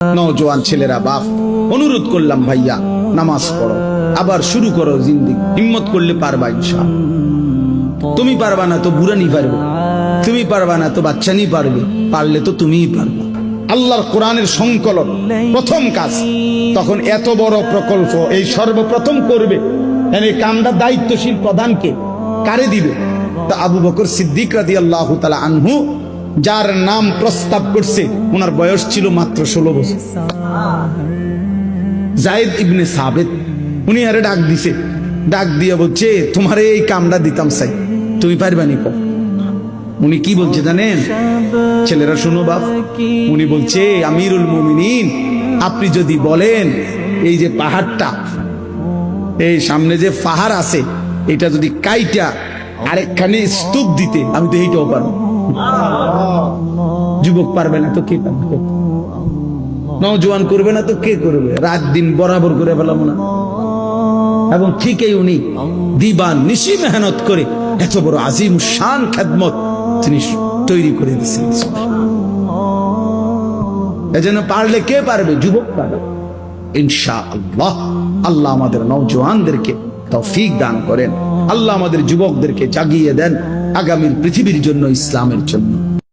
নওজোয়ান ছেলেরা বাপ অনুরোধ করলাম, ভাইয়া নামাজ পড়ো, আবার শুরু করো জিন্দেগি। হিম্মত করলে পারবা ইনশাআল্লাহ। তুমি পারবা না তো বুড়ানি পারবে, তুমি পারবা না তো বাচ্চানি পারবে, পারলে তো তুমিই পারবে। আল্লাহর কোরআনের সংকলন প্রথম কাজ, তখন এত বড় প্রকল্প এই সর্বপ্রথম করবে, এই কামটা দায়িত্বশীল প্রধানকে কারে দিবে? তা আবু বকর সিদ্দিক রাদিয়াল্লাহু তাআলা আনহু, যার নাম প্রস্তাব করছে, ওনার বয়স ছিল মাত্র 16 বছর। যায়েদ ইবনে সাবিত, উনি আরে ডাক দিছে, ডাক দিয়ে বলছে তোমারে এই কামটা দিতাম চাই, তুমি পারবা নি? উনি কি বলছে জানেন? ছেলেরা শুনো বাপ, উনি বলছে আমিরুল মুমিনিন, আপনি যদি বলেন এই যে পাহাড়টা, এই সামনে যে পাহাড় আছে, এটা যদি কাইটা আরেকখানে স্তূপ দিতে, আমি তো এইটাও পারবো। যুবক পারবে না তো কে পারবে? নওজোয়ান করবে না তো কে করবে? রাত দিন বরাবর করে ফেলাম না। এবং ঠিকই উনি দিবান নিশি মেহনত করে এত বড় আজিম শান খেদমত তিনি তৈরি করে দিচ্ছেন। এজন্য পারলে কে পারবে? যুবক পারবে ইনশাআল্লাহ। আল্লাহ আমাদের নওজোয়ানদেরকে তৌফিক দান করেন, আল্লাহ আমাদের যুবকদেরকে জাগিয়ে দেন আগামীর পৃথিবীর জন্য, ইসলামের জন্য।